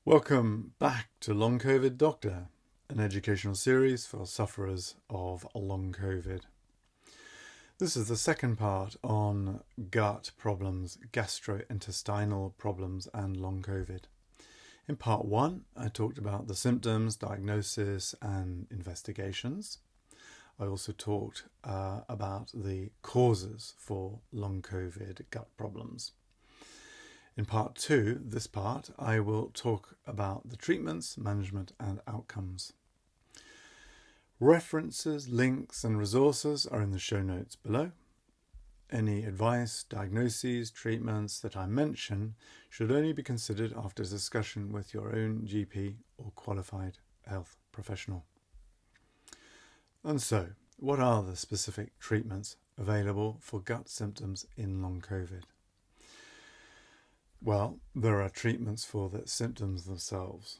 Welcome back to Long Covid Doctor, an educational series for sufferers of long COVID. This is the second part on gut problems, gastrointestinal problems and long COVID. In part 1, I talked about the symptoms, diagnosis and investigations. I also talked about the causes for long COVID gut problems. In part 2, this part, I will talk about the treatments, management and outcomes. References, links and resources are in the show notes below. Any advice, diagnoses, treatments that I mention should only be considered after discussion with your own GP or qualified health professional. And so, what are the specific treatments available for gut symptoms in long COVID? Well, there are treatments for the symptoms themselves,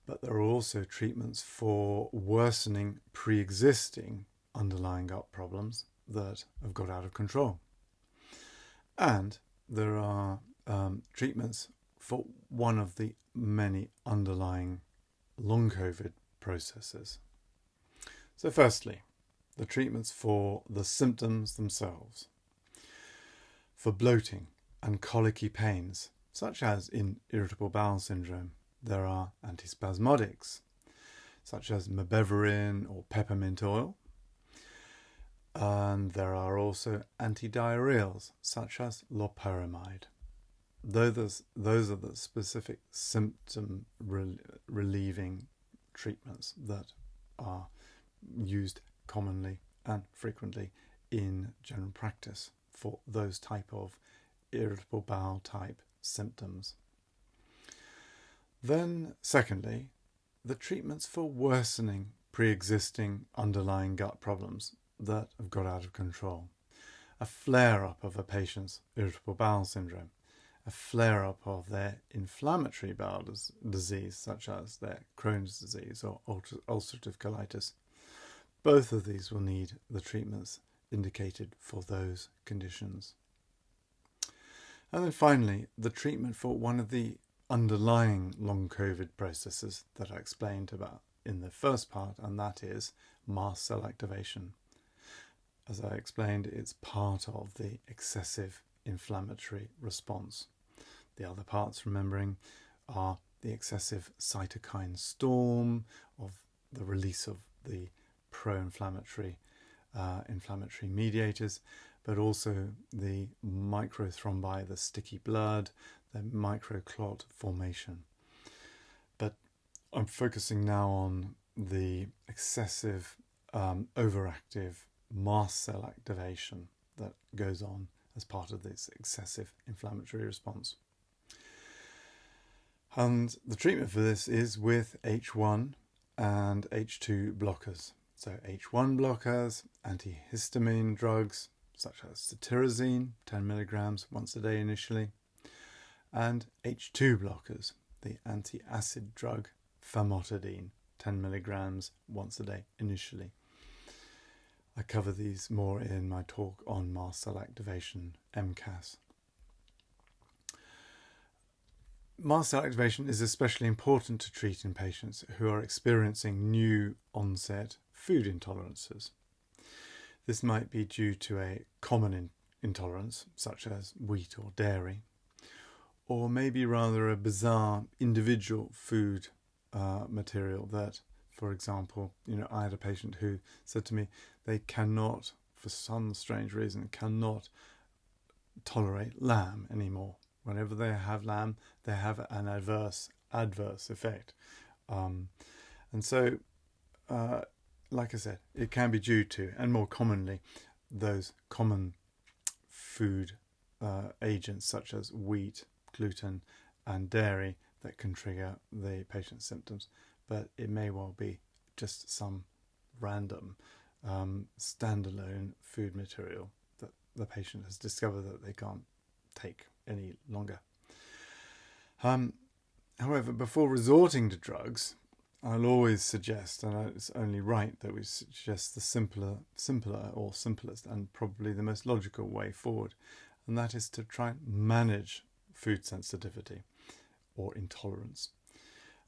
but there are also treatments for worsening pre-existing underlying gut problems that have got out of control. And there are treatments for one of the many underlying long COVID processes. So firstly, the treatments for the symptoms themselves. For bloating and colicky pains, such as in irritable bowel syndrome, there are antispasmodics, such as mebeverine or peppermint oil. And there are also antidiarrheals, such as loperamide. Those are the specific symptom relieving treatments that are used commonly and frequently in general practice for those type of irritable bowel type symptoms. Then, secondly, the treatments for worsening pre-existing underlying gut problems that have got out of control. A flare-up of a patient's irritable bowel syndrome, a flare-up of their inflammatory bowel disease, such as their Crohn's disease or ulcerative colitis. Both of these will need the treatments indicated for those conditions. And then finally, the treatment for one of the underlying long COVID processes that I explained about in the first part, and that is mast cell activation. As I explained, it's part of the excessive inflammatory response. The other parts, remembering, are the excessive cytokine storm of the release of the pro-inflammatory inflammatory mediators, but also the microthrombi, the sticky blood, the microclot formation. But I'm focusing now on the excessive overactive mast cell activation that goes on as part of this excessive inflammatory response. And the treatment for this is with H1 and H2 blockers. So H1 blockers, antihistamine drugs such as cetirizine, 10 milligrams once a day initially, and H2 blockers, the anti-acid drug famotidine, 10 milligrams once a day initially. I cover these more in my talk on mast cell activation, MCAS. Mast cell activation is especially important to treat in patients who are experiencing new onset food intolerances. This might be due to a common intolerance, such as wheat or dairy, or maybe rather a bizarre individual food material that, for example, I had a patient who said to me they cannot, for some strange reason, cannot tolerate lamb anymore. Whenever they have lamb, they have an adverse effect. And so, like I said, it can be due to, and more commonly, those common food agents such as wheat, gluten and dairy that can trigger the patient's symptoms. But it may well be just some random standalone food material that the patient has discovered that they can't take any longer. However, before resorting to drugs, I'll always suggest, and it's only right that we suggest the simpler or simplest and probably the most logical way forward, and that is to try and manage food sensitivity or intolerance.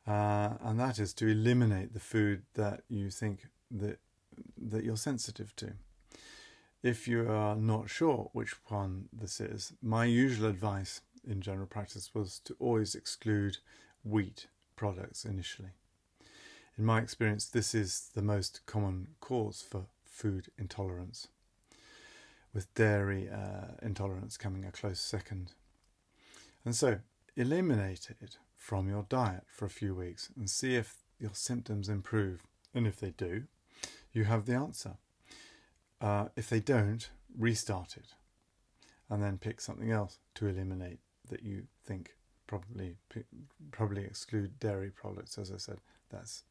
And that is to eliminate the food that you think that you're sensitive to. If you are not sure which one this is, my usual advice in general practice was to always exclude wheat products initially. In my experience, this is the most common cause for food intolerance, with dairy intolerance coming a close second. And so eliminate it from your diet for a few weeks and see if your symptoms improve. And if they do, you have the answer. If they don't, restart it and then pick something else to eliminate that you think probably exclude dairy products. As I said, that's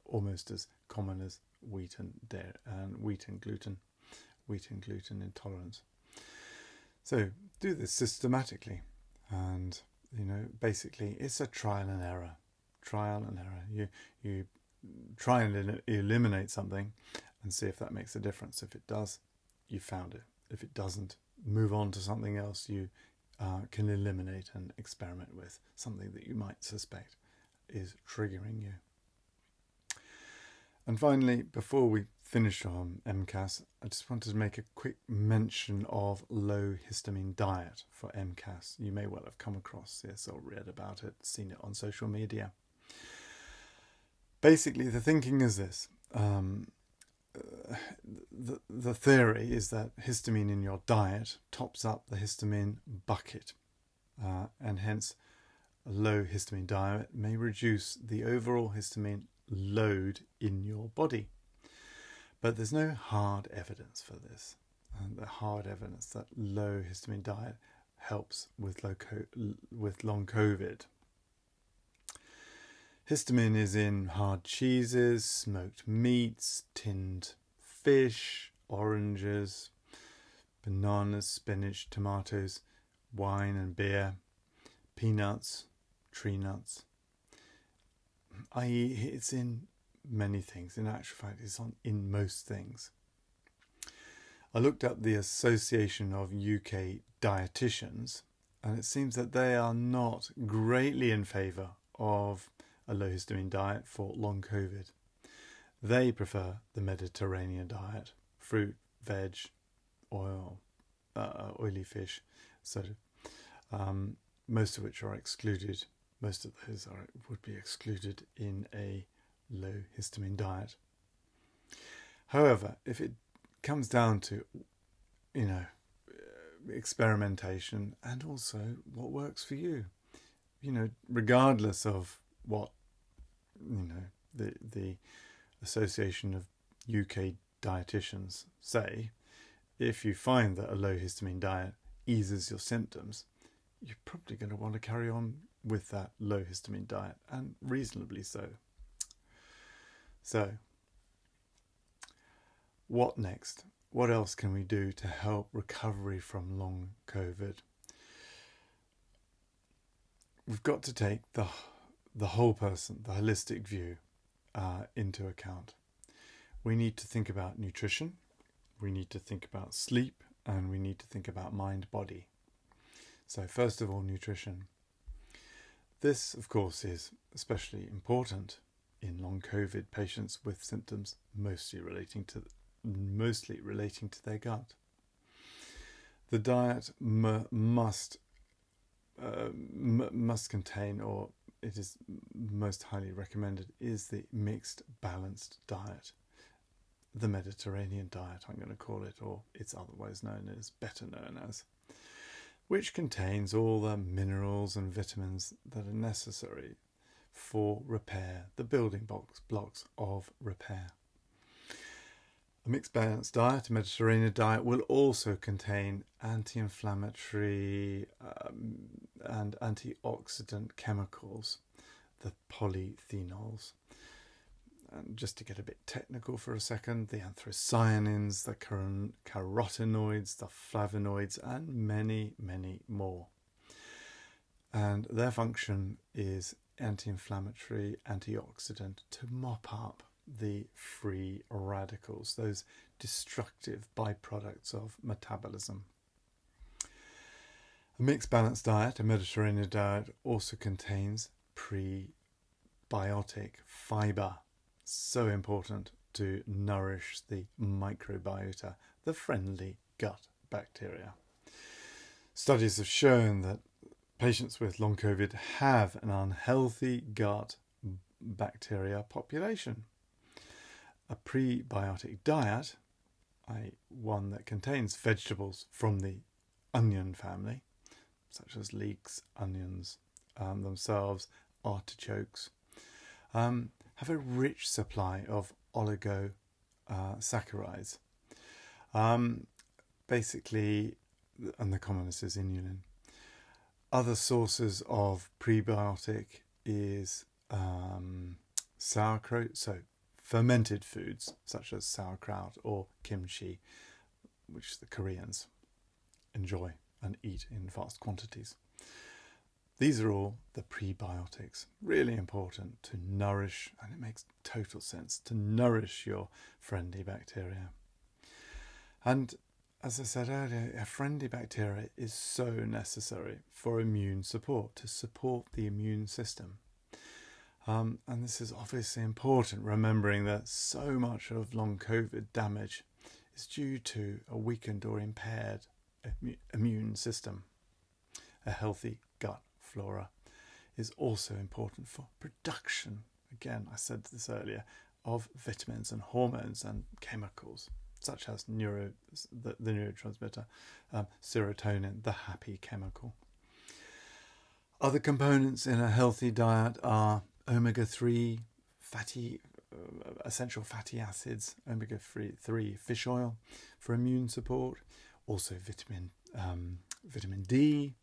almost as common as wheat and dairy and wheat and gluten intolerance. So do this systematically, and basically it's a trial and error. You try and eliminate something and see if that makes a difference. If it does, you found it. If it doesn't, move on to something else you can eliminate and experiment with, something that you might suspect is triggering you. And finally, before we finish on MCAS, I just wanted to make a quick mention of low histamine diet for MCAS. You may well have come across this or read about it, seen it on social media. Basically, the thinking is this. The theory is that histamine in your diet tops up the histamine bucket, and hence a low histamine diet may reduce the overall histamine load in your body. But there's no hard evidence for this. And the hard evidence that low histamine diet helps with long COVID. Histamine is in hard cheeses, smoked meats, tinned fish, oranges, bananas, spinach, tomatoes, wine and beer, peanuts, tree nuts. i.e. it's in many things. In actual fact, it's in most things. I looked up the Association of UK Dietitians, and it seems that they are not greatly in favour of a low histamine diet for long COVID. They prefer the Mediterranean diet: fruit, veg, oil, oily fish, most of which are excluded. Most of those would be excluded in a low histamine diet. However, if it comes down to, experimentation and also what works for you, regardless of what, the Association of UK Dietitians say, if you find that a low histamine diet eases your symptoms, you're probably going to want to carry on with that low histamine diet, and reasonably so. So, what next? What else can we do to help recovery from long COVID? We've got to take the whole person, the holistic view, into account. We need to think about nutrition, we need to think about sleep, and we need to think about mind-body. So first of all, nutrition. This, of course, is especially important in long COVID patients with symptoms mostly relating to their gut. The diet must contain, or it is most highly recommended, is the mixed balanced diet. The Mediterranean diet, I'm going to call it, or it's otherwise better known as, which contains all the minerals and vitamins that are necessary for repair, the building blocks of repair. A mixed balanced diet, a Mediterranean diet, will also contain anti-inflammatory and antioxidant chemicals, the polyphenols. And just to get a bit technical for a second, the anthocyanins, the carotenoids, the flavonoids, and many, many more. And their function is anti-inflammatory, antioxidant, to mop up the free radicals, those destructive byproducts of metabolism. A mixed balanced diet, a Mediterranean diet, also contains prebiotic fibre. So important to nourish the microbiota, the friendly gut bacteria. Studies have shown that patients with long COVID have an unhealthy gut bacteria population. A prebiotic diet, one that contains vegetables from the onion family, such as leeks, onions themselves, artichokes, have a rich supply of oligosaccharides. Basically, and the commonest is inulin. Other sources of prebiotic is sauerkraut, so fermented foods such as sauerkraut or kimchi, which the Koreans enjoy and eat in vast quantities. These are all the prebiotics, really important to nourish, and it makes total sense to nourish your friendly bacteria. And as I said earlier, a friendly bacteria is so necessary for immune support, to support the immune system. And this is obviously important, remembering that so much of long COVID damage is due to a weakened or impaired immune system. A healthy gut flora is also important for production, again, I said this earlier, of vitamins and hormones and chemicals, such as the neurotransmitter serotonin, the happy chemical. Other components in a healthy diet are omega-3 essential fatty acids, omega-3 fish oil for immune support, also vitamin D.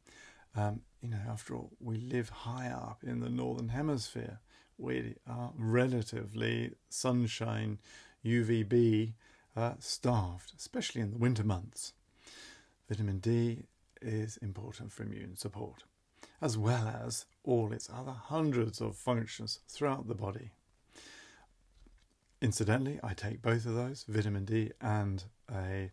After all, we live high up in the northern hemisphere. We are relatively sunshine, UVB starved, especially in the winter months. Vitamin D is important for immune support, as well as all its other hundreds of functions throughout the body. Incidentally, I take both of those, vitamin D and a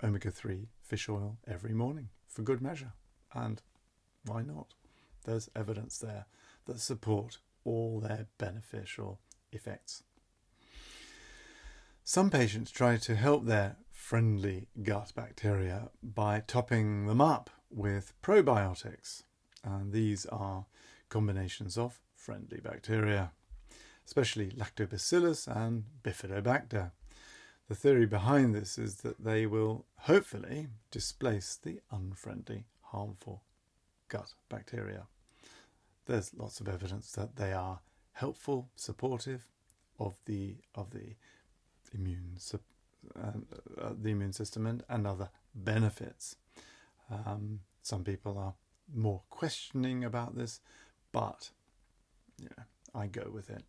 omega-3 fish oil, every morning for good measure. And why not? There's evidence there that support all their beneficial effects. Some patients try to help their friendly gut bacteria by topping them up with probiotics. And these are combinations of friendly bacteria, especially lactobacillus and bifidobacter. The theory behind this is that they will hopefully displace the unfriendly, harmful gut bacteria. There's lots of evidence that they are helpful, supportive of the immune system and other benefits. Some people are more questioning about this, but I go with it.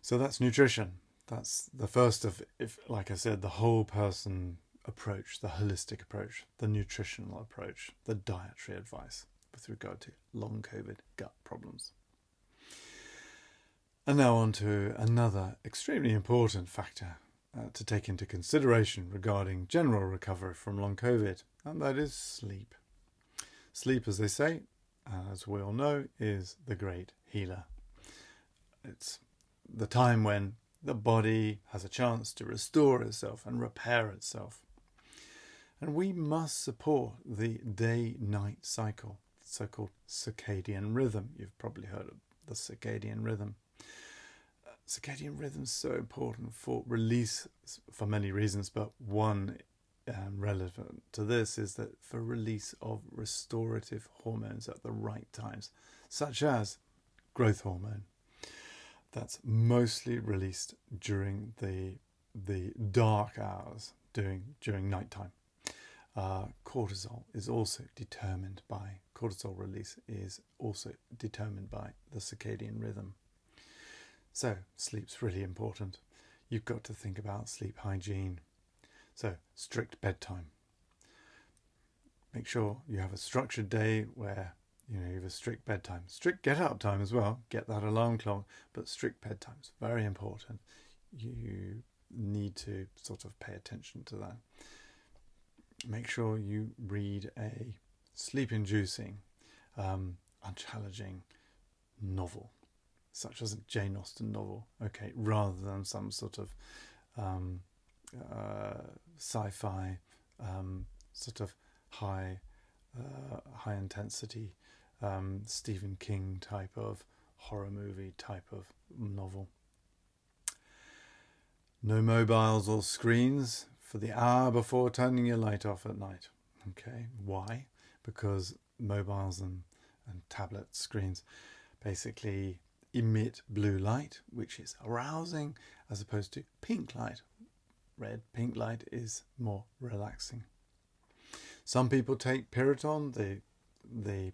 So that's nutrition. That's the first of, like I said, the whole person approach, the holistic approach, the nutritional approach, the dietary advice with regard to long COVID gut problems. And now on to another extremely important factor to take into consideration regarding general recovery from long COVID, and that is sleep. Sleep, as they say, as we all know, is the great healer. It's the time when the body has a chance to restore itself and repair itself. And we must support the day-night cycle, so-called circadian rhythm. You've probably heard of the circadian rhythm. Circadian rhythm is so important for release for many reasons, but one relevant to this is that for release of restorative hormones at the right times, such as growth hormone. That's mostly released during the dark hours, during nighttime. Cortisol release is also determined by the circadian rhythm. So sleep's really important. You've got to think about sleep hygiene. So strict bedtime. Make sure you have a structured day where you have a strict bedtime. Strict get-up time as well. Get that alarm clock. But strict bedtime is very important. You need to sort of pay attention to that. make sure you read a sleep-inducing, unchallenging novel, such as a Jane Austen novel, okay, rather than some sort of sci-fi, sort of high intensity, Stephen King type of horror movie type of novel. No mobiles or screens for the hour before turning your light off at night. Okay, why? Because mobiles and tablet screens basically emit blue light, which is arousing, as opposed to pink light. Pink light is more relaxing. Some people take Piriton, the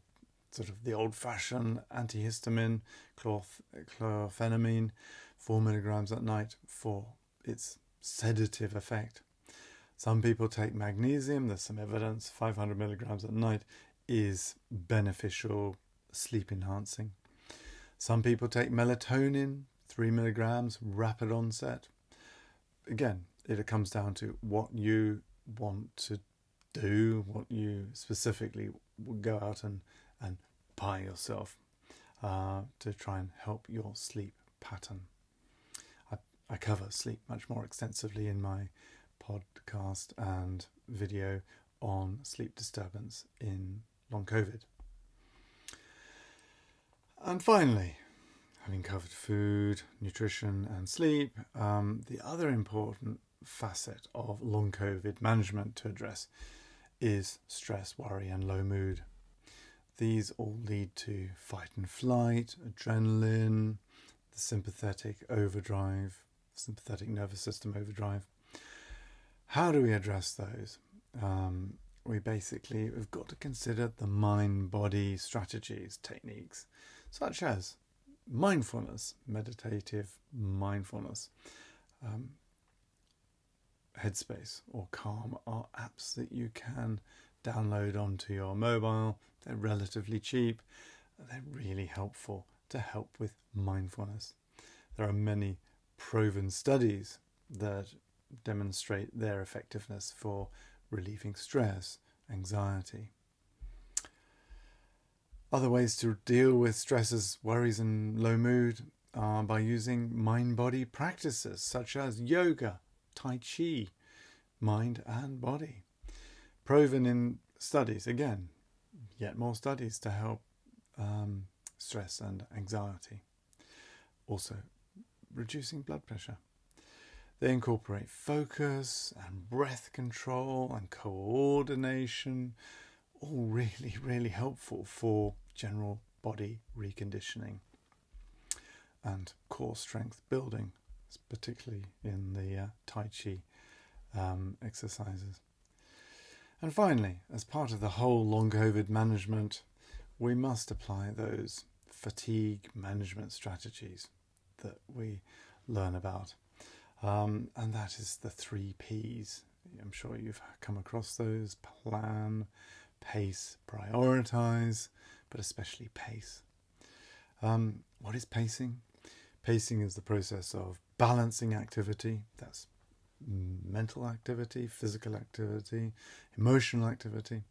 sort of the old-fashioned antihistamine, chlorphenamine, 4 milligrams at night for its sedative effect. Some people take magnesium. There's some evidence 500 milligrams at night is beneficial, sleep enhancing. Some people take melatonin, 3 milligrams, rapid onset. Again, it comes down to what you want to do, what you specifically will go out and buy yourself to try and help your sleep pattern. I cover sleep much more extensively in my podcast and video on sleep disturbance in long COVID. And finally, having covered food, nutrition and sleep, the other important facet of long COVID management to address is stress, worry and low mood. These all lead to fight and flight, adrenaline, the sympathetic nervous system overdrive. How do we address those? We've got to consider the mind-body strategies, techniques, such as mindfulness, meditative mindfulness. Headspace or Calm are apps that you can download onto your mobile. They're relatively cheap. They're really helpful to help with mindfulness. There are many proven studies that demonstrate their effectiveness for relieving stress, anxiety. Other ways to deal with stresses, worries and low mood are by using mind-body practices such as yoga, Tai Chi, mind and body. Proven in studies, again, yet more studies to help stress and anxiety. Also, reducing blood pressure. They incorporate focus and breath control and coordination, all really, really helpful for general body reconditioning and core strength building, particularly in the Tai Chi exercises. And finally, as part of the whole long COVID management, we must apply those fatigue management strategies that we learn about. And that is the 3 Ps. I'm sure you've come across those: plan, pace, prioritize, but especially pace. What is pacing? Pacing is the process of balancing activity. That's mental activity, physical activity, emotional activity.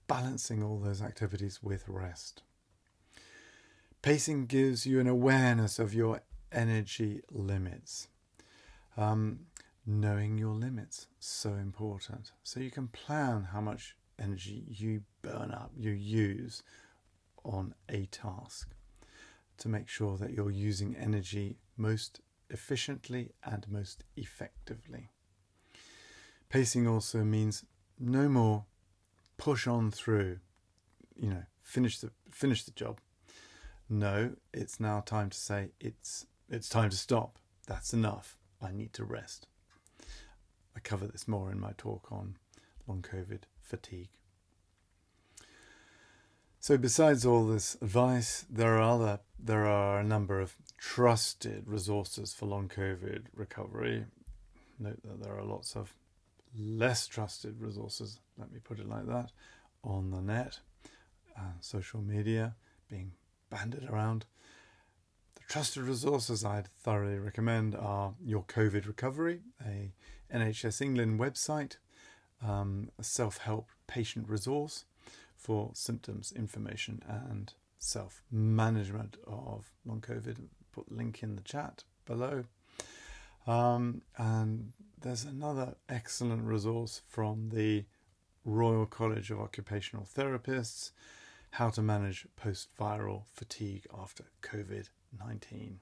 Balancing all those activities with rest. Pacing gives you an awareness of your energy limits. Knowing your limits, so important. So you can plan how much energy you burn up, you use on a task to make sure that you're using energy most efficiently and most effectively. Pacing also means no more push on through, finish the job. No, it's now time to say it's time to stop. That's enough. I need to rest. I cover this more in my talk on long COVID fatigue. So besides all this advice, there are a number of trusted resources for long COVID recovery. Note that there are lots of less trusted resources, let me put it like that, on the net, social media being banded around. The trusted resources I'd thoroughly recommend are Your COVID Recovery, a NHS England website, a self-help patient resource for symptoms, information and self-management of long COVID. Put the link in the chat below. And there's another excellent resource from the Royal College of Occupational Therapists, How to Manage Post-Viral Fatigue After COVID-19,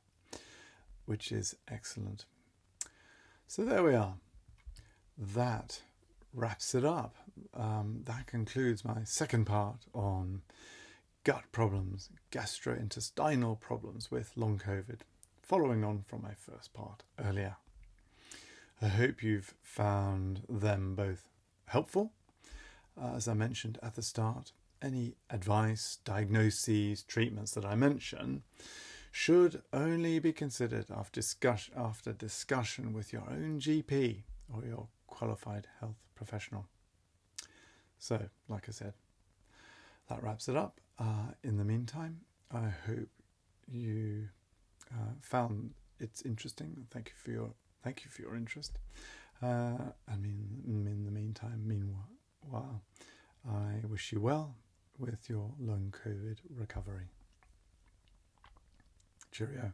which is excellent. So there we are. That wraps it up. That concludes my second part on gut problems, gastrointestinal problems with long COVID, following on from my first part earlier. I hope you've found them both helpful. As I mentioned at the start, any advice, diagnoses, treatments that I mention should only be considered after discussion with your own GP or your qualified health professional. So, like I said, that wraps it up. In the meantime, I hope you found it's interesting. Thank you for your interest. In the meantime, meanwhile, I wish you well with your long COVID recovery. Cheerio.